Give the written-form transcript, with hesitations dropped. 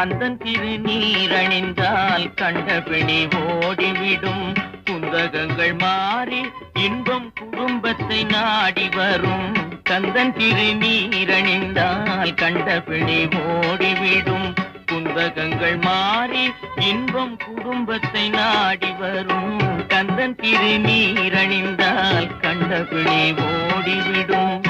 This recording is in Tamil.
கந்தன் திருநீரணிந்தால் கண்டபிணி ஓடிவிடும். குந்தகங்கள் மாறி இன்பம் குடும்பத்தை நாடி வரும். கந்தன் திருநீரணிந்தால் கண்டபிணி ஓடிவிடும். குந்தகங்கள் மாறி இன்பம் குடும்பத்தை நாடி வரும். கந்தன் திருநீரணிந்தால் கண்டபிணி ஓடிவிடும்.